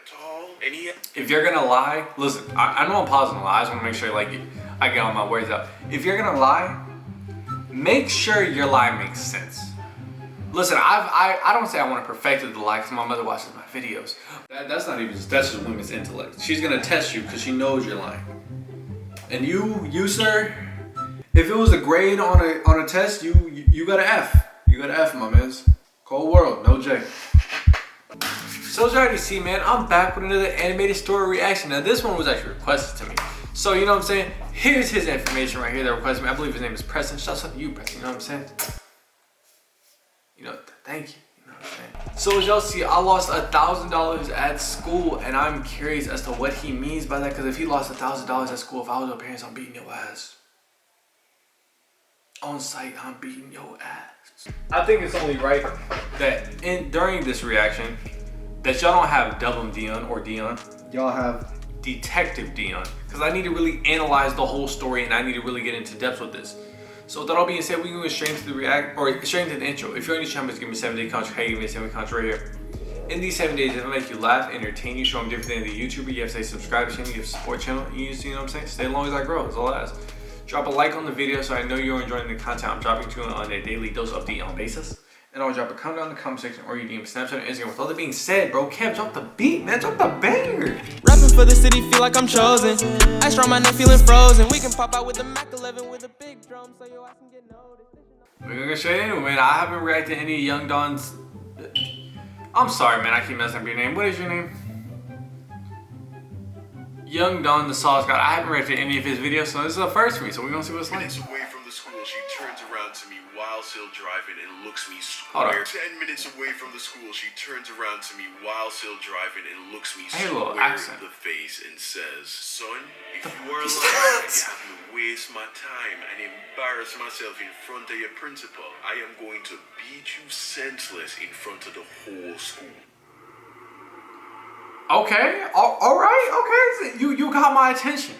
tall, and he. If you're gonna lie, listen. I know I'm pausing a lot. I just want to make sure like I get all my words out. If you're gonna lie, make sure your lie makes sense. Listen, I don't say I want to perfect the lie because my mother watches my videos. That's not even that's just women's intellect. She's gonna test you because she knows you're lying. And you sir, if it was a grade on a test, you got an F. You got an F, my man. Cold world, no J. So as you already see, man, I'm back with another animated story reaction. Now this one was actually requested to me. So you know what I'm saying? Here's his information right here that requested me. I believe his name is Preston. Shouts out to you, Preston. You know what I'm saying? You know, thank you. You know what I'm saying? So as y'all see, I lost $1,000 at school, and I'm curious as to what he means by that. Because if he lost $1,000 at school, if I was your parents, I'm beating your ass. On site, I'm beating your ass. I think it's only right that during this reaction, that y'all don't have Double Dion or Dion. Y'all have Detective Dion. Because I need to really analyze the whole story, and I need to really get into depth with this. So with that all being said, we can go straight into the straight into the intro. If you're on this channel, just give me 7-day contract. Hey, give me a 7-day contract right here. In these 7 days, it'll make you laugh, entertain you, show them different than the YouTuber. You have to say subscribe to the channel, you have to support channel, you know what I'm saying? Stay as long as I grow, that's all I ask. Drop a like on the video so I know you're enjoying the content I'm dropping to you on a daily dose of Dion basis. And I'll drop a comment down in the comment section or you DM Snapchat and Instagram. With all that being said, bro, Kev, drop the beat, man, drop the banger. Rapping for the city, feel like I'm chosen. I strong my neck, feeling frozen. We can pop out with the Mac 11 with a big drum, so yo, I can get noticed. We're gonna go straight into it, man. I haven't reacted to any Young Don's. I'm sorry, man, I keep messing up your name. What is your name? Young Don the Sauce God. I haven't reacted to any of his videos, so this is the first for me, so we're gonna see what it's like. Minutes away from the school, she turns around to me while still driving and looks me Hold square. on. 10 minutes away from the school, she turns around to me while still driving and looks me I hear a little square accent. in the face and says, "Son, if you are lying, you have to waste my time and embarrass myself in front of your principal. I am going to beat you senseless in front of the whole school." Okay, all right, okay. So you got my attention.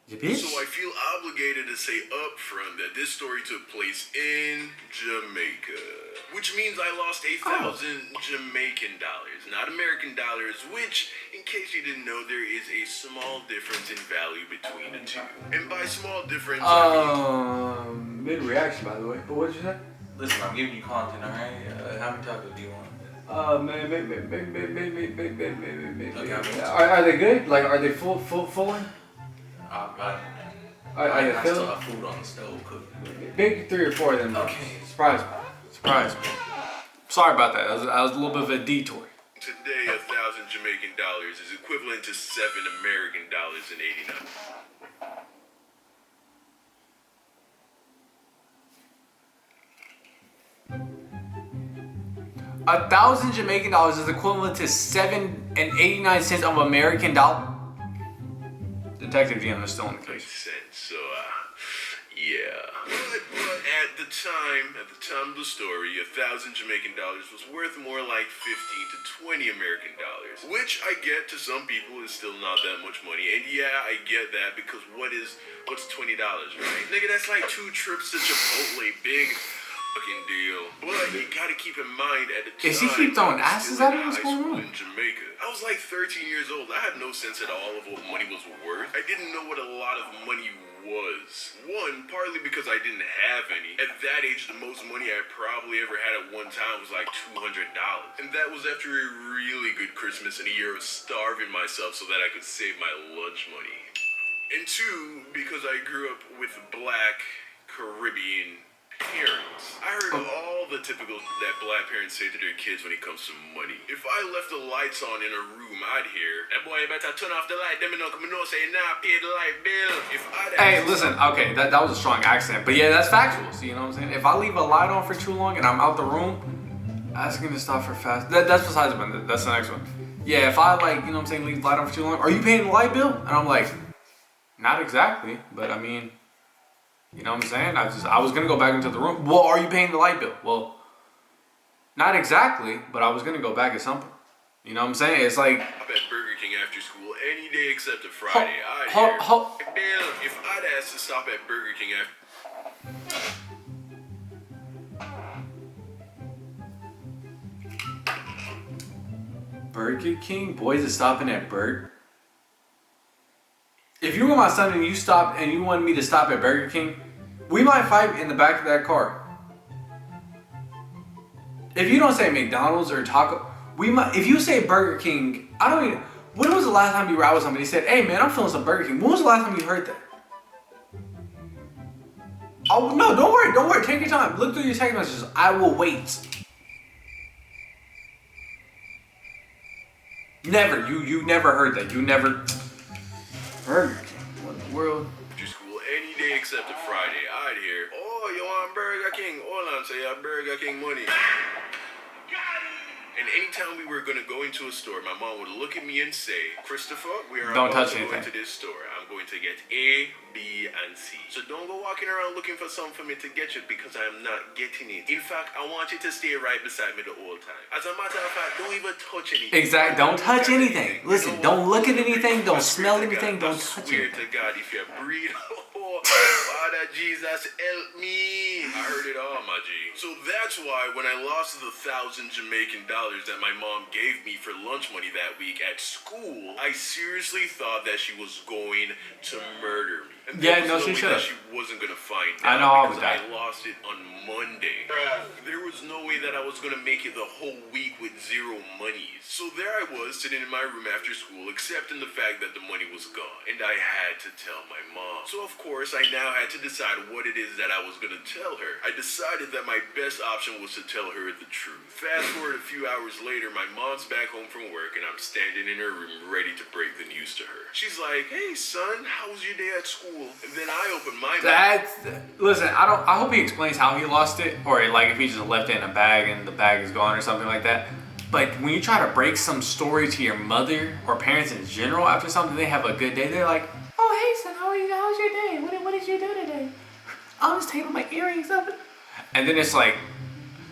You bitch. So I feel obligated to say up front that this story took place in Jamaica, which means I lost 8,000 Jamaican dollars, not American dollars, which, in case you didn't know, there is a small difference in value between the two. And by small difference, I mean... Mid-reaction, by the way. But what'd you say? Listen, I'm giving you content, alright? How many tacos do you want? Maybe. Okay, Are they good? Like, are they full? I Are they still filled? have food on the stove cooking. Maybe 3 or 4 of them. Okay. Surprise me. Sorry about that. I was a little bit of a detour. Today, 1,000 Jamaican dollars is equivalent to $7 American dollars in '89. $1,000 Jamaican dollars is equivalent to 7.89 cents of American dollar. Detective Dion is still in the case. So, yeah. But at the time of the story, 1,000 Jamaican dollars was worth more like 15 to 20 American dollars, which I get to some people is still not that much money. And yeah, I get that because what's $20, right? Nigga, that's like 2 trips to Chipotle, big fucking deal. But you gotta keep in mind at the time. Is he keep throwing asses at him? What's going on? In Jamaica. I was like 13 years old. I had no sense at all of what money was worth. I didn't know what a lot of money was. One, partly because I didn't have any. At that age, the most money I probably ever had at one time was like $200. And that was after a really good Christmas and a year of starving myself so that I could save my lunch money. And two, because I grew up with Black Caribbean parents. I heard all the typical that Black parents say to their kids when it comes to money. If I left the lights on in a room, I'd hear, "That boy better turn off the light, them no come no say nah, pay the light bill." If I'd Hey, listen, okay, that was a strong accent, but yeah, that's factual. So you know what I'm saying? If I leave a light on for too long and I'm out the room, asking to stop for fast. That's besides the one. That's the next one. Yeah, if I like, you know what I'm saying, leave the light on for too long, are you paying the light bill? And I'm like, not exactly, but I mean, you know what I'm saying? I was gonna go back into the room. Well, are you paying the light bill? Well, not exactly, but I was gonna go back at some point. You know what I'm saying? It's like, I'm at Burger King after school any day except a Friday. Bill, if I'd asked to stop at Burger King after Burger King? Boys are stopping at Burger. If you were my son and you stopped and you wanted me to stop at Burger King, we might fight in the back of that car. If you don't say McDonald's or Taco, we might. If you say Burger King, I don't even. When was the last time you were out with somebody and said, "Hey man, I'm feeling some Burger King"? When was the last time you heard that? Oh no, don't worry. Take your time. Look through your text messages. I will wait. Never. You never heard that. You never. Burger King. What in the world? To school any day except a Friday. I'd hear, "Oh, you want Burger King? Hold on, say you have Burger King money." And anytime we were gonna go into a store, my mom would look at me and say, "Christopher, we are Don't about touch to go anything. into this store. I'm going to get A, B, and C. So don't go walking around looking for something for me to get you because I'm not getting it. In fact, I want you to stay right beside me the whole time. As a matter of fact, don't even touch anything." Exactly. Don't touch anything. Listen, don't look at anything. Don't I smell swear to anything. God, Don't I touch swear anything. to God, if you breathe, oh, Father Jesus, help me. I heard it all, my G. So that's why when I lost the 1,000 Jamaican dollars that my mom gave me for lunch money that week at school, I seriously thought that she was going to murder me. And Yeah, there no, was she way should've. that she wasn't gonna find I out know I would because I die. lost it on Monday. There was no way that I was gonna make it the whole week with zero monies. So there I was sitting in my room after school, accepting the fact that the money was gone, and I had to tell my mom. So of course I now had to decide what it is that I was gonna tell her. I decided that my best option was to tell her the truth. Fast forward a few hours later, my mom's back home from work, and I'm standing in her room ready to break the news to her. She's like, "Hey son, how was your day at school?" And then I opened my mouth. Listen, I hope he explains how he lost it, or like if he just left it in a bag and the bag is gone or something like that. But when you try to break some story to your mother or parents in general after something, they have a good day, they're like, "Oh hey son, how are you? How's your day? What did you do today? I'm just taking my earrings up." And then it's like,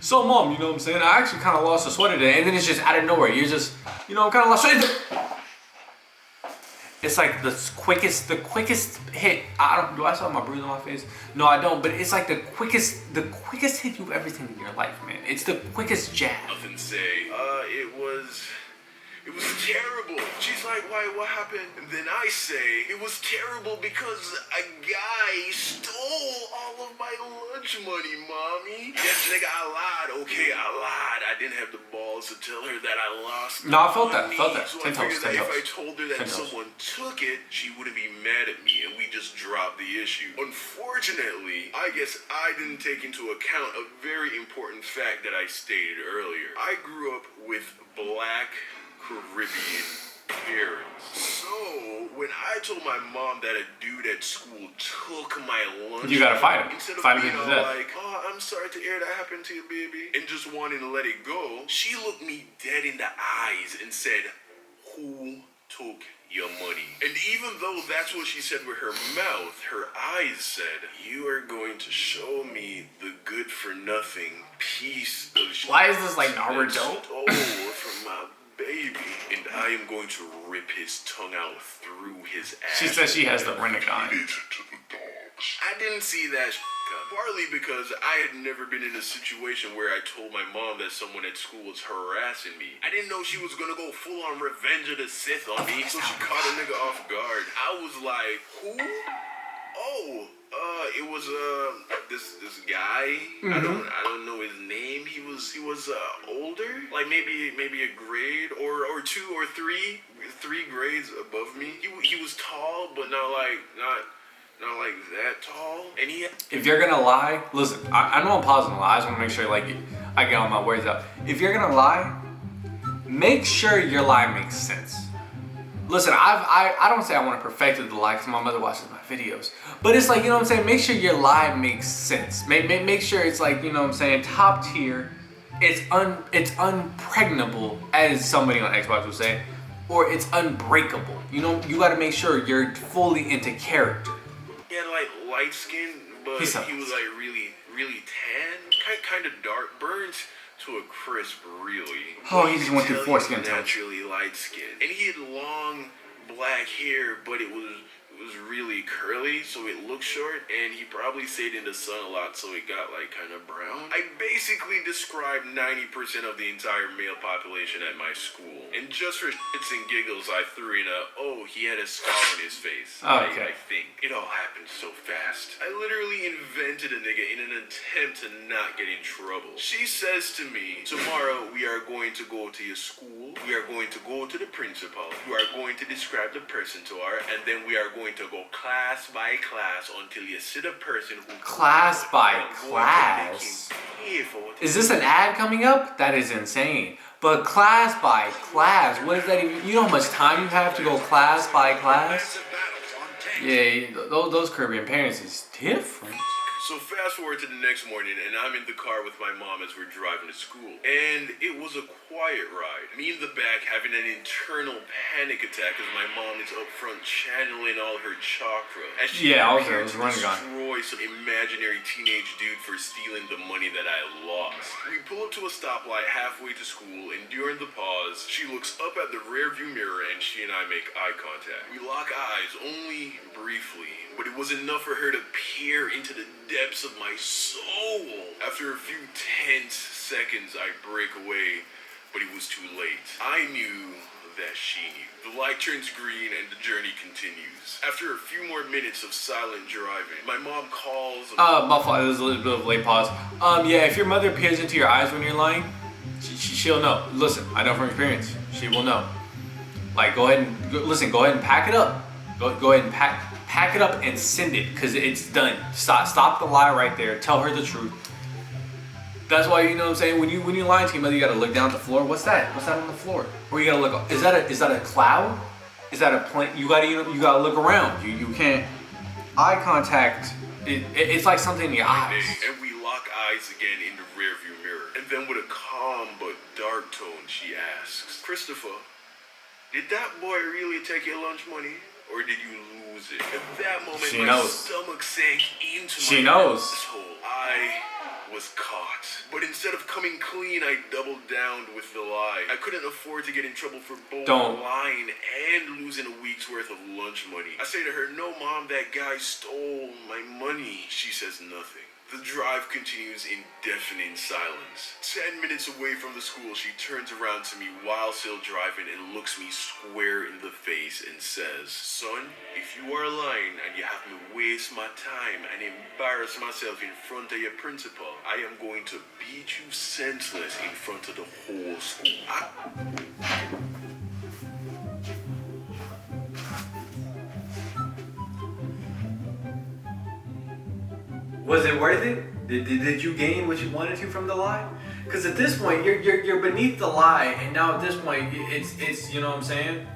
"So mom, you know what I'm saying? I actually kind of lost a sweater today." And then it's just out of nowhere. You're just, kind of lost sweater. It's like the quickest hit. Do I still have my bruise on my face? No, I don't. But it's like the quickest hit you've ever seen in your life, man. It's the quickest jab. Nothing say. It was terrible. She's like, "Why, what happened?" And then I say, "It was terrible because a guy stole all of my lunch money, mommy." Yes, nigga, I lied. Okay, I lied. I didn't have the balls to tell her that I lost No, I felt that. money. Felt that. So 10 I figured toes, that 10 if I toes. told her that 10 toes. someone took it, she wouldn't be mad at me, and we just dropped the issue. Unfortunately, I guess I didn't take into account a very important fact that I stated earlier. I grew up with Black Caribbean parents. So when I told my mom that a dude at school took my lunch, You gotta fight him. Instead of Fight him being to all death. like, "Oh, I'm sorry to hear that happened to you, baby," and just wanting to let it go, she looked me dead in the eyes and said, "Who took your money?" And even though that's what she said with her mouth, her eyes said, "You are going to show me the good for nothing piece of shit Why is this like that Naruto? stole from my baby, and I am going to rip his tongue out through his ass." She says she has the Renegade. Feed it to the dogs. I didn't see that coming. Partly because I had never been in a situation where I told my mom that someone at school was harassing me. I didn't know she was gonna go full on Revenge of the Sith on me, so she caught a nigga off guard. I was like, "Who?" "Oh, it was this guy. I don't know his name. He was older, like maybe a grade or two or three grades above me. He was tall, but not like that tall. And he If you're gonna lie, listen, I know I'm pausing a lot. I just want to make sure like I get all my words out. If you're gonna lie, make sure your lie makes sense. Listen, I don't say I want to perfect the lie because my mother watches my videos, but it's like, you know what I'm saying, make sure your lie makes sense. Make sure it's like, you know what I'm saying, top tier. It's unpregnable, as somebody on Xbox would say, or it's unbreakable. You know, you got to make sure you're fully into character. He had like light skin, but He's he was like really tan, kind of dark, burnt to a crisp, really. Oh, But he you just could went through tell he foreskin was tones. naturally light skinned, and he had long, black hair, but it was really curly, so it looked short, and he probably stayed in the sun a lot, so it got like kind of brown. I basically described 90% of the entire male population at my school, and just for shits and giggles, I threw in he had a scar on his face. Okay. I think it all happened so fast. I literally invented a nigga in an attempt to not get in trouble. She says to me, tomorrow we are going to go to your school, we are going to go to the principal, you are going to describe the person to her, and then we are going to go class by class until you see the person who... Class by class? Is this an ad coming up? That is insane. But class by class, what is that even? You know how much time you have to go class by class? Yeah, those Caribbean parents is different. So fast forward to the next morning, and I'm in the car with my mom as we're driving to school. And it was a quiet ride. Me in the back having an internal panic attack as my mom is up front channeling all her chakra. As she prepared to destroy some imaginary teenage dude for stealing the money that I lost. We pull up to a stoplight halfway to school, and during the pause, she looks up at the rearview mirror and she and I make eye contact. We lock eyes only briefly, but it was enough for her to peer into the depths of my soul. After a few tense seconds, I break away, but it was too late. I knew that she knew. The light turns green and the journey continues. After a few more minutes of silent driving, my mom calls... my fault, it was a little bit of a late pause. Yeah, if your mother peers into your eyes when you're lying, she'll know. Listen, I know from experience. She will know. Like, go ahead and pack it up. Go ahead and pack it up and send it, because it's done. Stop the lie right there. Tell her the truth. That's why, you know what I'm saying, when you lie to your mother, you gotta look down at the floor. What's that on the floor? Or you gotta look up. Is that a cloud? Is that a plane? You gotta look around. You can't. Eye contact. It's like something in your eyes. And we lock eyes again in the rearview mirror. And then with a calm but dark tone, she asks, "Christopher, did that boy really take your lunch money? Or did you lose it?" At that moment, my stomach sank into my asshole. I was caught. But instead of coming clean, I doubled down with the lie. I couldn't afford to get in trouble for both lying and losing a week's worth of lunch money. I say to her, "No, Mom, that guy stole my money." She says nothing. The drive continues in deafening silence. 10 minutes away from the school, she turns around to me while still driving and looks me square in the face and says, "Son, if you are lying and you have me waste my time and embarrass myself in front of your principal, I am going to beat you senseless in front of the whole school." Was it worth it? Did you gain what you wanted to from the lie? Because at this point, you're beneath the lie, and now at this point, it's you know what I'm saying?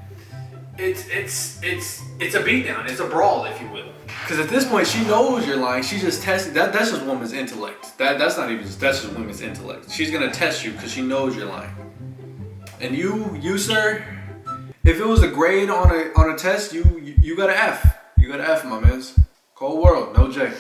It's a beatdown. It's a brawl, if you will. Because at this point, she knows you're lying. She just tested. That's just woman's intellect. That's just women's intellect. She's gonna test you because she knows you're lying. And you sir, if it was a grade on a test, you got an F. You got an F, my mans. Cold world, no J.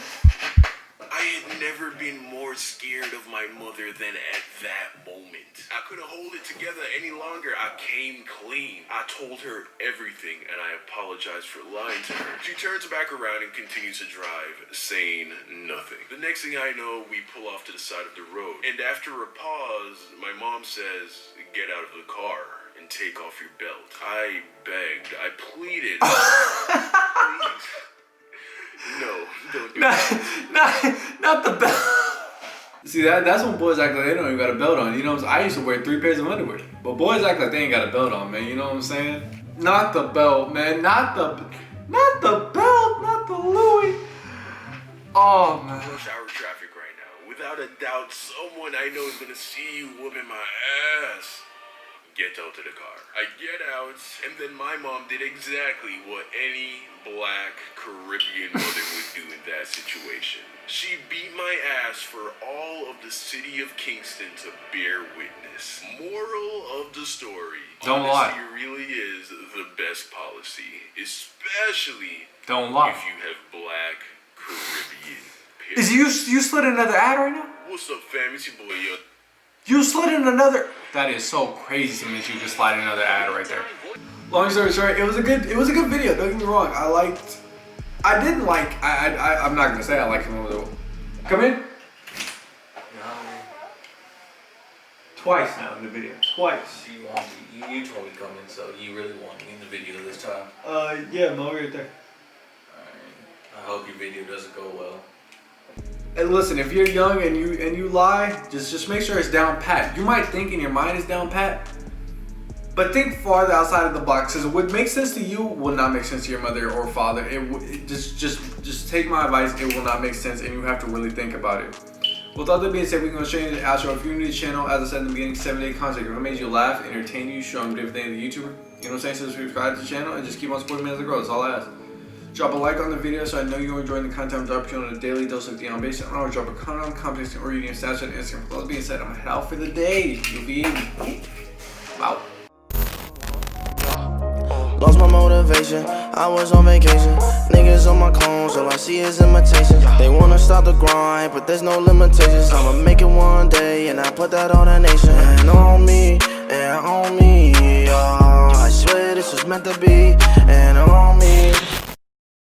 I had never been more scared of my mother than at that moment. I couldn't hold it together any longer. I came clean. I told her everything, and I apologized for lying to her. She turns back around and continues to drive, saying nothing. The next thing I know, we pull off to the side of the road. And after a pause, my mom says, "Get out of the car and take off your belt." I begged. I pleaded. Please. No, don't do that. Not the belt. See, that's when boys act like they don't even got a belt on. You know what I'm saying? I used to wear 3 pairs of underwear. But boys act like they ain't got a belt on, man. You know what I'm saying? Not the belt, man. Not the belt. Not the Louis. Oh, man. Rush hour traffic right now. Without a doubt, someone I know is gonna see you whooping my ass. Get out to the car. I get out, and then my mom did exactly what any black Caribbean mother would do in that situation. She beat my ass for all of the city of Kingston to bear witness. Moral of the story: don't lie. Honesty really is the best policy, especially don't lie if you have black Caribbean parents. Is you slid another ad right now? What's up, fam? It's your boy, yo. You slid in another. That is so crazy to me that you just slide another ad right there. Long story short, it was a good video. Don't get me wrong. I'm not gonna say I like him over the. Come in. Twice now in the video. Twice. You told me coming, so you really want me in the video this time. Yeah, I'm over right there. Alright. I hope your video doesn't go well. And listen, if you're young and you lie, just make sure it's down pat. You might think in your mind it's down pat, but think farther outside of the box. Because what makes sense to you will not make sense to your mother or father. Just take my advice. It will not make sense, and you have to really think about it. With all that being said, we're going to show you the outro. If you're new to the channel, as I said in the beginning, 7-day content. If it made you laugh, entertain you, show them different things to YouTuber, you know what I'm saying? So subscribe to the channel and just keep on supporting me as I grow. That's all I ask. Drop a like on the video so I know you're enjoying the content I'm dropping you on a daily dose of the on base. And I'll drop a comment on comments or reading Snapchat and Instagram. With all that being said, I'm going to head out for the day. You'll be in. Wow. Lost my motivation, I was on vacation. Niggas on my clones, all I see is imitations. They wanna stop the grind, but there's no limitations. I'ma make it one day, and I put that on the nation. And on me, I swear this was meant to be. And on me.